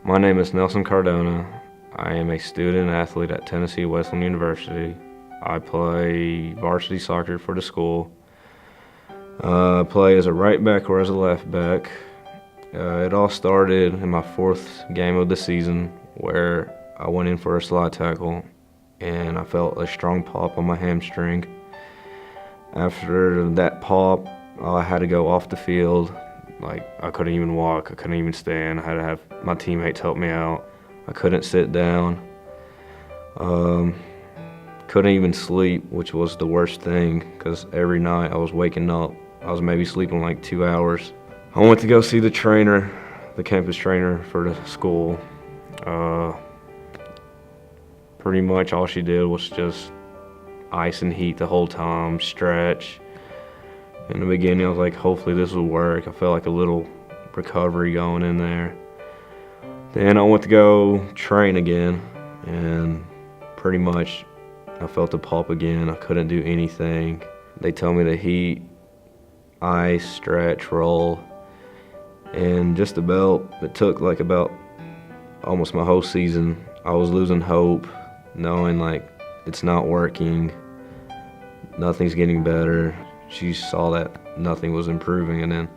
My name is Nelson Cardona. I am a student athlete at Tennessee Wesleyan University. I play varsity soccer for the school. I play as a right back or as a left back. It all started in my fourth game of the season where I went in for a slide tackle and I felt a strong pop on my hamstring. After that pop, I had to go off the field. I couldn't even walk, I couldn't even stand. I had to have my teammates help me out. I couldn't sit down. Couldn't even sleep, which was the worst thing because every night I was waking up. I was maybe sleeping like 2 hours. I went to go see the trainer, the campus trainer for the school. Pretty much all she did was just ice and heat the whole time, stretch. In the beginning, I was like, hopefully this will work. I felt like a little recovery going in there. Then I went to go train again, and pretty much I felt the pop again. I couldn't do anything. They told me to heat, ice, stretch, roll, and just about, it took like about almost my whole season. I was losing hope, knowing like it's not working, nothing's getting better. She saw that nothing was improving, and then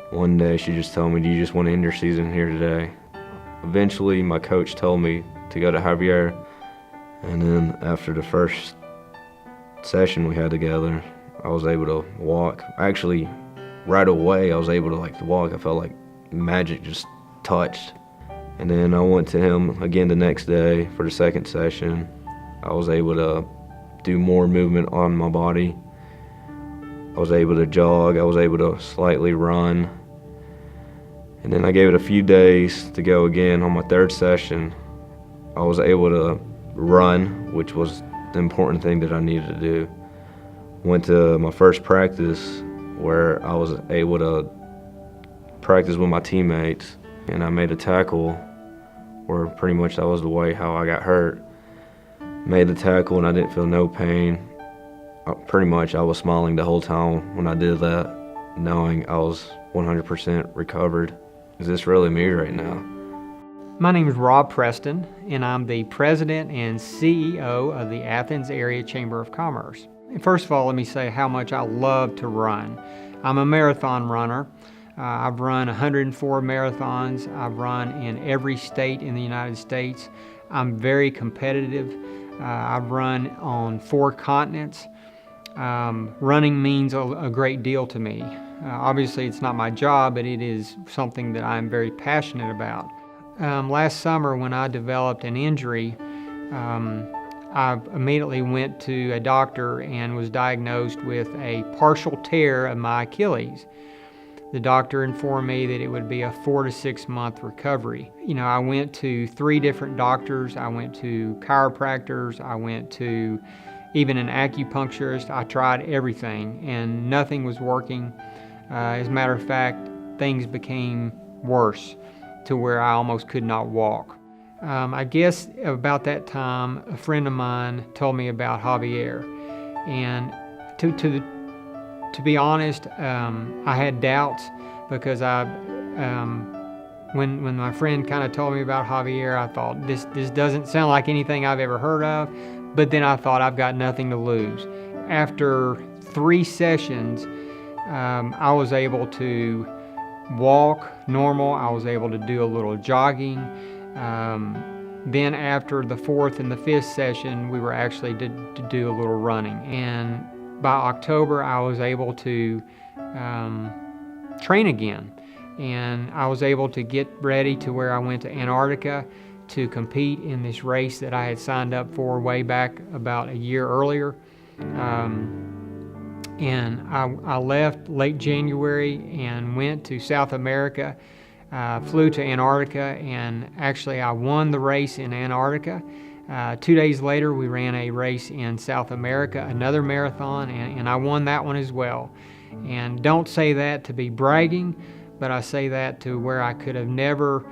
one day she just told me, do you just want to end your season here today? Eventually my coach told me to go to Javier, and then after the first session we had together, I was able to walk. Actually, right away I was able to walk. I felt like magic just touched. And then I went to him again the next day for the second session. I was able to do more movement on my body. I was able to jog, I was able to slightly run. And then I gave it a few days to go again. On my third session, I was able to run, which was the important thing that I needed to do. Went to my first practice where I was able to practice with my teammates, and I made a tackle where pretty much that was the way how I got hurt. Made the tackle and I didn't feel no pain. Pretty much I was smiling the whole time when I did that, knowing I was 100% recovered. Is this really me right now? My name is Rob Preston, and I'm the president and CEO of the Athens Area Chamber of Commerce. And first of all, let me say how much I love to run. I'm a marathon runner. I've run 104 marathons. I've run in every state in the United States. I'm very competitive. I've run on 4 continents. Running means a great deal to me. Obviously, it's not my job, but it is something that I'm very passionate about. Last summer, when I developed an injury, I immediately went to a doctor and was diagnosed with a partial tear of my Achilles. The doctor informed me that it would be a 4 to 6 month recovery. I went to 3 different doctors. I went to chiropractors. I went to even an acupuncturist. I tried everything and nothing was working. As a matter of fact, things became worse to where I almost could not walk. I guess about that time, a friend of mine told me about Javier. And to be honest, I had doubts because when my friend kind of told me about Javier, I thought, this doesn't sound like anything I've ever heard of. But then I thought, I've got nothing to lose. After 3 sessions, I was able to walk normal. I was able to do a little jogging. Then after the 4th and the 5th session, we were actually to do a little running. And by October, I was able to train again. And I was able to get ready to where I went to Antarctica to compete in this race that I had signed up for way back about a year earlier. And I left late January and went to South America, flew to Antarctica, and actually I won the race in Antarctica. 2 days later, we ran a race in South America, another marathon, and I won that one as well. And don't say that to be bragging, but I say that to where I could have never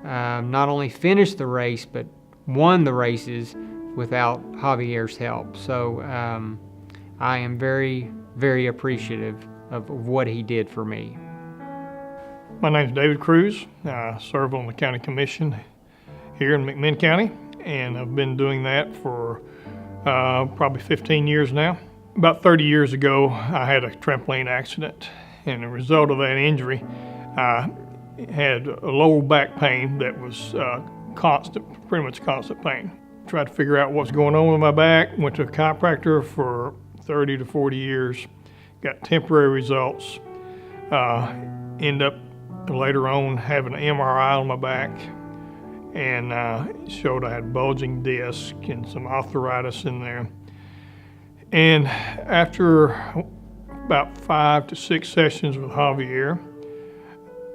not only finished the race, but won the races without Javier's help. So I am very, very appreciative of what he did for me. My name's David Cruz. I serve on the county commission here in McMinn County, and I've been doing that for probably 15 years now. About 30 years ago, I had a trampoline accident, and as a result of that injury, I had a lower back pain that was constant, pretty much constant pain. Tried to figure out what's going on with my back, went to a chiropractor for 30 to 40 years, got temporary results, end up later on having an MRI on my back, and it showed I had bulging disc and some arthritis in there. And after about 5 to 6 sessions with Javier,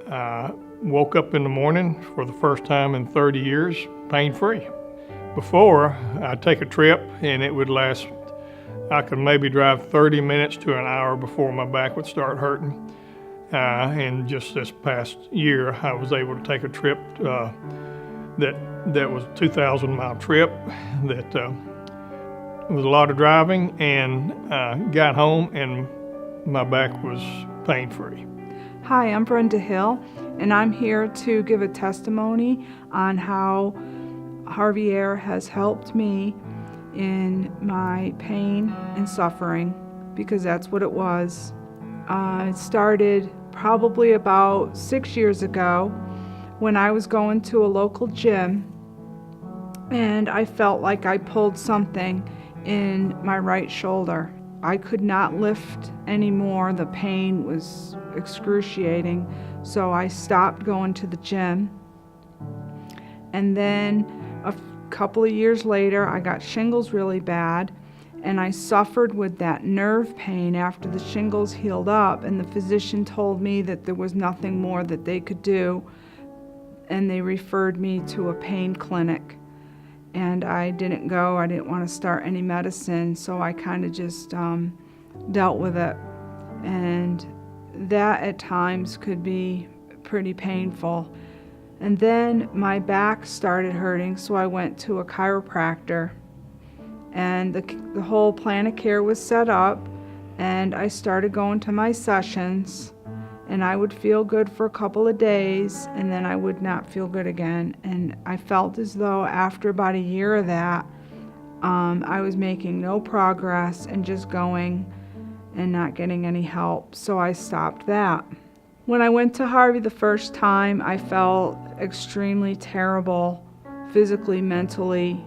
I woke up in the morning for the first time in 30 years, pain-free. Before, I'd take a trip and it would last, I could maybe drive 30 minutes to an hour before my back would start hurting. And just this past year, I was able to take a trip that was a 2,000-mile trip that was a lot of driving, and got home and my back was pain-free. Hi, I'm Brenda Hill, and I'm here to give a testimony on how Javier has helped me in my pain and suffering, because that's what it was. It started probably about 6 years ago when I was going to a local gym, and I felt like I pulled something in my right shoulder. I could not lift anymore. The pain was excruciating, so I stopped going to the gym. And then a couple of years later, I got shingles really bad, and I suffered with that nerve pain after the shingles healed up, and the physician told me that there was nothing more that they could do, and they referred me to a pain clinic. And I didn't go. I didn't want to start any medicine, so I kind of just dealt with it. And that at times could be pretty painful. And then my back started hurting, so I went to a chiropractor. And the whole plan of care was set up, and I started going to my sessions, and I would feel good for a couple of days, and then I would not feel good again. And I felt as though after about a year of that, I was making no progress and just going and not getting any help, so I stopped that. When I went to Harvey the first time, I felt extremely terrible, physically, mentally.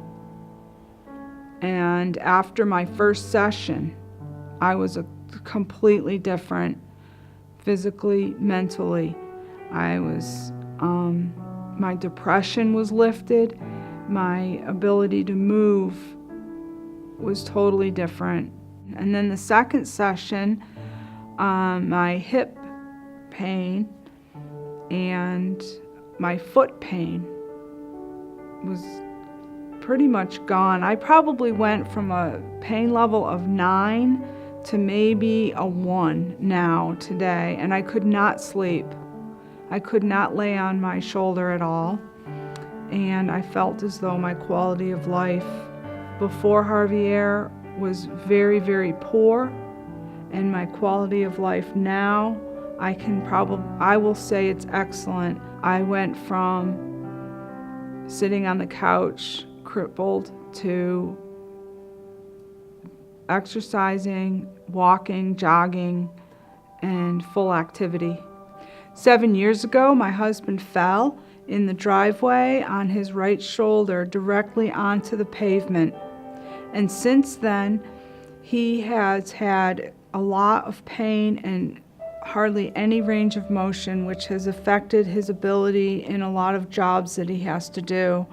And after my first session, I was completely different, physically, mentally. I was, my depression was lifted. My ability to move was totally different. And then the second session, my hip pain and my foot pain was pretty much gone. I probably went from a pain level of 9 to maybe a 1 now today, and I could not sleep. I could not lay on my shoulder at all, and I felt as though my quality of life before Javier was very, very poor, and my quality of life now, I will say it's excellent. I went from sitting on the couch crippled to exercising, walking, jogging, and full activity. 7 years ago, my husband fell in the driveway on his right shoulder directly onto the pavement. And since then, he has had a lot of pain and hardly any range of motion, which has affected his ability in a lot of jobs that he has to do.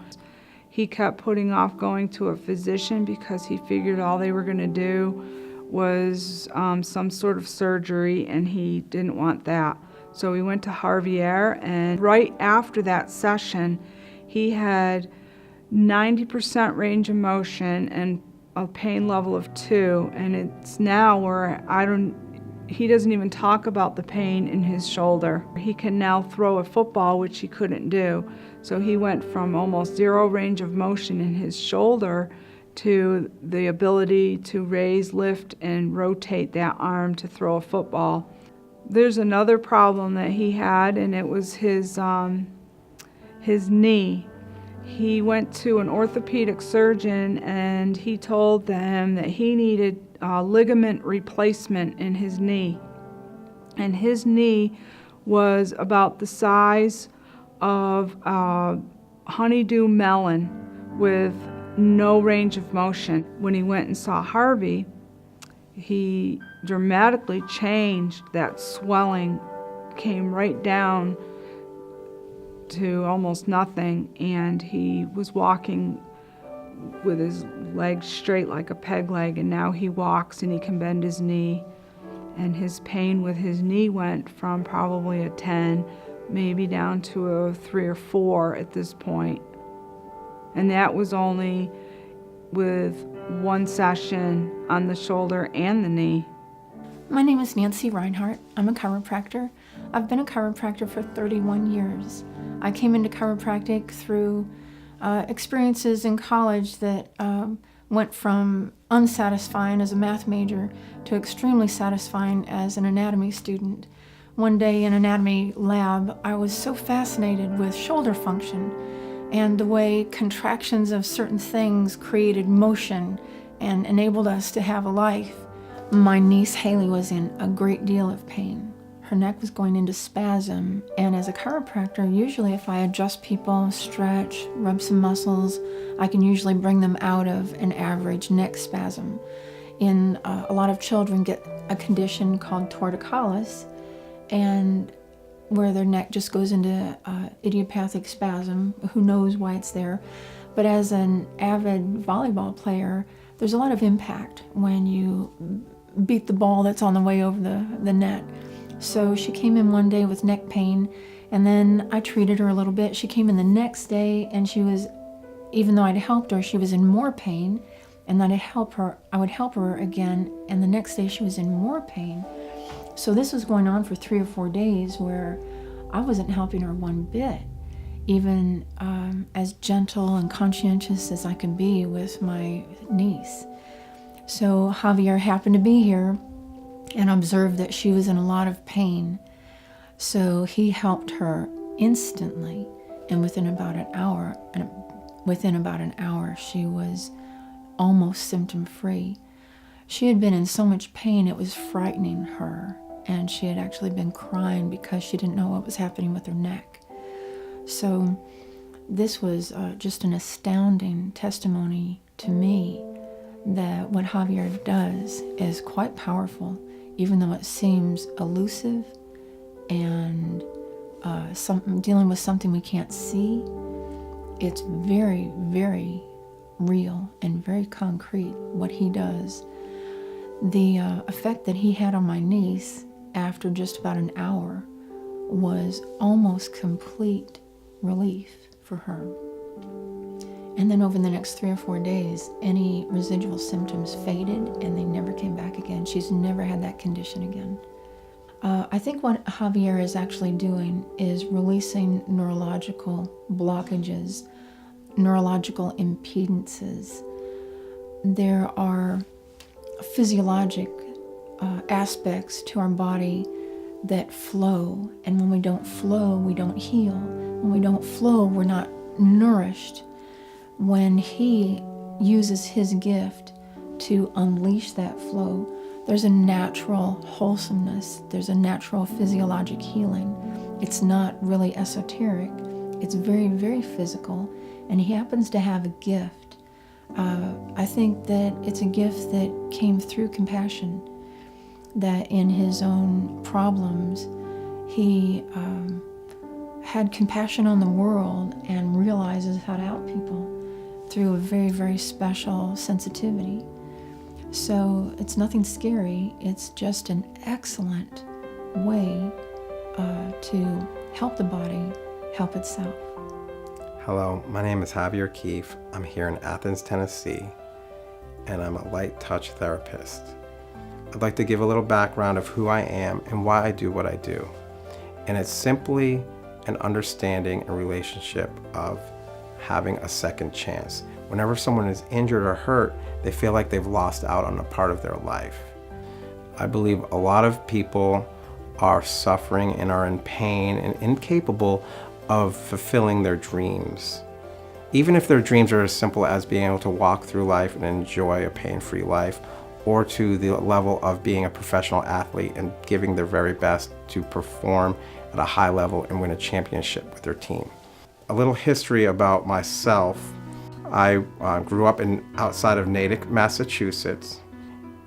He kept putting off going to a physician because he figured all they were going to do was some sort of surgery, and he didn't want that. So we went to Javier, and right after that session, he had 90% range of motion and a pain level of 2, and it's now where he doesn't even talk about the pain in his shoulder. He can now throw a football, which he couldn't do. So he went from almost 0 range of motion in his shoulder to the ability to raise, lift, and rotate that arm to throw a football. there's another problem that he had, and it was his knee. He went to an orthopedic surgeon, and he told them that he needed ligament replacement in his knee. And his knee was about the size of a honeydew melon with no range of motion. When he went and saw Harvey, he dramatically changed. That swelling came right down to almost nothing, and he was walking with his legs straight like a peg leg, and now he walks and he can bend his knee. And his pain with his knee went from probably a 10, maybe down to a 3 or 4 at this point. And that was only with one session on the shoulder and the knee. My name is Nancy Reinhardt. I'm a chiropractor. I've been a chiropractor for 31 years. I came into chiropractic through experiences in college that went from unsatisfying as a math major to extremely satisfying as an anatomy student. One day in anatomy lab, I was so fascinated with shoulder function and the way contractions of certain things created motion and enabled us to have a life. My niece Haley was in a great deal of pain. Her neck was going into spasm, and as a chiropractor, usually if I adjust people, stretch, rub some muscles, I can usually bring them out of an average neck spasm. A lot of children get a condition called torticollis, and where their neck just goes into idiopathic spasm. Who knows why it's there? But as an avid volleyball player, there's a lot of impact when you beat the ball that's on the way over the net. So she came in one day with neck pain, and then I treated her a little bit. She came in the next day, and she was, even though I'd helped her, she was in more pain, and then I would help her again, and the next day she was in more pain. So this was going on for 3 or 4 days where I wasn't helping her one bit, even as gentle and conscientious as I could be with my niece. So Javier happened to be here and observed that she was in a lot of pain. So he helped her instantly, and within about an hour, she was almost symptom-free. She had been in so much pain, it was frightening her, and she had actually been crying because she didn't know what was happening with her neck. So this was just an astounding testimony to me that what Javier does is quite powerful, even though it seems elusive and dealing with something we can't see. It's very, very real and very concrete what he does. The effect that he had on my niece after just about an hour was almost complete relief for her. And then over the next 3 or 4 days, any residual symptoms faded and they never came back again. She's never had that condition again. I think what Javier is actually doing is releasing neurological blockages, neurological impedances. There are physiologic aspects to our body that flow, and when we don't flow, we don't heal. When we don't flow, we're not nourished. When he uses his gift to unleash that flow, there's a natural wholesomeness, there's a natural physiologic healing. It's not really esoteric, it's very, very physical, and he happens to have a gift. I think that it's a gift that came through compassion, that in his own problems, he had compassion on the world and realizes how to help people through a very, very special sensitivity. So it's nothing scary, it's just an excellent way to help the body help itself. Hello, my name is Javier Keefe. I'm here in Athens, Tennessee, and I'm a light touch therapist. I'd like to give a little background of who I am and why I do what I do. And it's simply an understanding and relationship of having a second chance. Whenever someone is injured or hurt, they feel like they've lost out on a part of their life. I believe a lot of people are suffering and are in pain and incapable of fulfilling their dreams. Even if their dreams are as simple as being able to walk through life and enjoy a pain-free life, or to the level of being a professional athlete and giving their very best to perform at a high level and win a championship with their team. A little history about myself. I grew up outside of Natick, Massachusetts.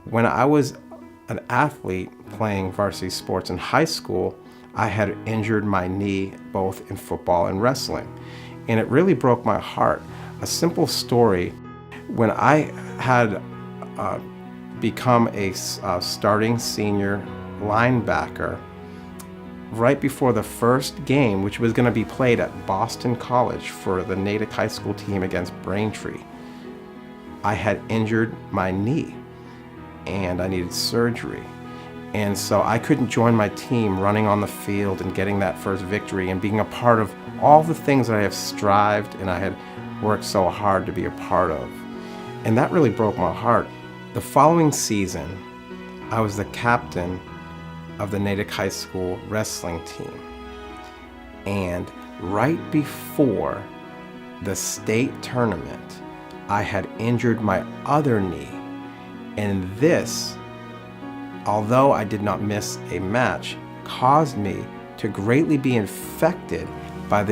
When I was an athlete playing varsity sports in high school, I had injured my knee both in football and wrestling. And it really broke my heart. A simple story, when I had become a starting senior linebacker, right before the first game, which was going to be played at Boston College for the Natick High School team against Braintree, I had injured my knee and I needed surgery. And so I couldn't join my team running on the field and getting that first victory and being a part of all the things that I have strived and I had worked so hard to be a part of. And that really broke my heart. The following season, I was the captain of the Natick High School wrestling team. And right before the state tournament, I had injured my other knee. And this, although I did not miss a match, caused me to greatly be infected by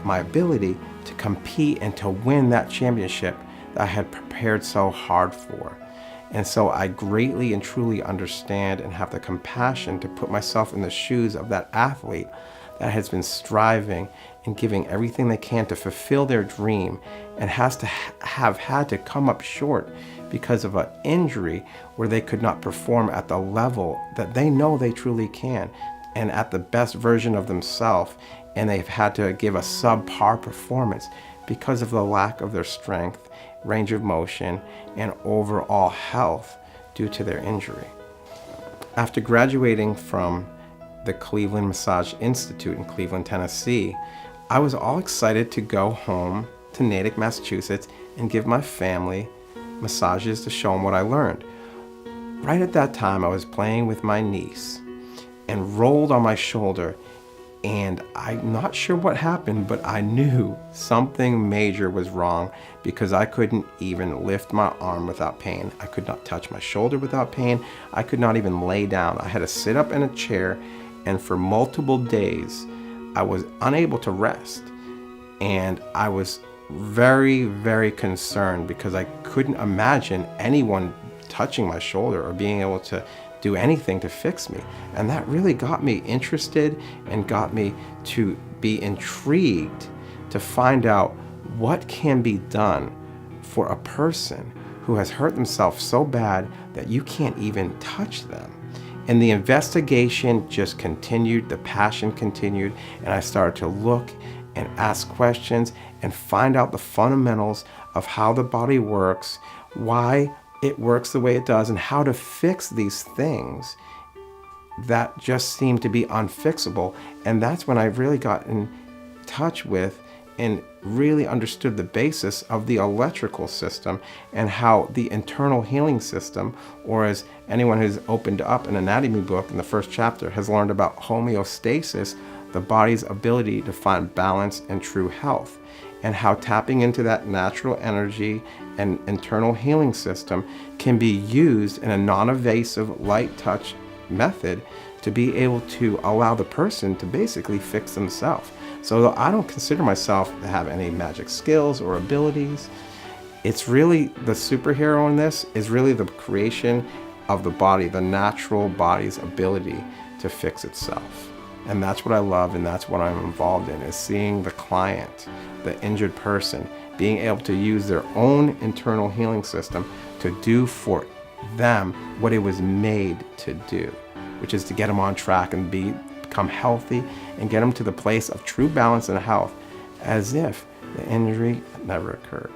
my ability to compete and to win that championship that I had prepared so hard for. And so I greatly and truly understand and have the compassion to put myself in the shoes of that athlete that has been striving and giving everything they can to fulfill their dream and has to have had to come up short because of an injury where they could not perform at the level that they know they truly can and at the best version of themselves, and they've had to give a subpar performance because of the lack of their strength, range of motion, and overall health due to their injury. After graduating from the Cleveland Massage Institute in Cleveland, Tennessee, I was all excited to go home to Natick, Massachusetts and give my family massages to show them what I learned. Right at that time, I was playing with my niece and rolled on my shoulder, and I'm not sure what happened, but I knew something major was wrong because I couldn't even lift my arm without pain. I could not touch my shoulder without pain. I could not even lay down. I had to sit up in a chair, and for multiple days, I was unable to rest. And I was very, very concerned because I couldn't imagine anyone touching my shoulder or being able to do anything to fix me. And that really got me interested and got me to be intrigued to find out what can be done for a person who has hurt themselves so bad that you can't even touch them. And the investigation just continued, the passion continued, and I started to look and ask questions and find out the fundamentals of how the body works, why it works the way it does, and how to fix these things that just seem to be unfixable. And that's when I really got in touch with and really understood the basis of the electrical system and how the internal healing system, or as anyone who's opened up an anatomy book in the first chapter has learned about homeostasis, the body's ability to find balance and true health, and how tapping into that natural energy and internal healing system can be used in a non-invasive light touch method to be able to allow the person to basically fix themselves. So I don't consider myself to have any magic skills or abilities. It's really the superhero in this is really the creation of the body, the natural body's ability to fix itself. And that's what I love, and that's what I'm involved in, is seeing the client, the injured person, being able to use their own internal healing system to do for them what it was made to do, which is to get them on track and become healthy and get them to the place of true balance and health as if the injury never occurred.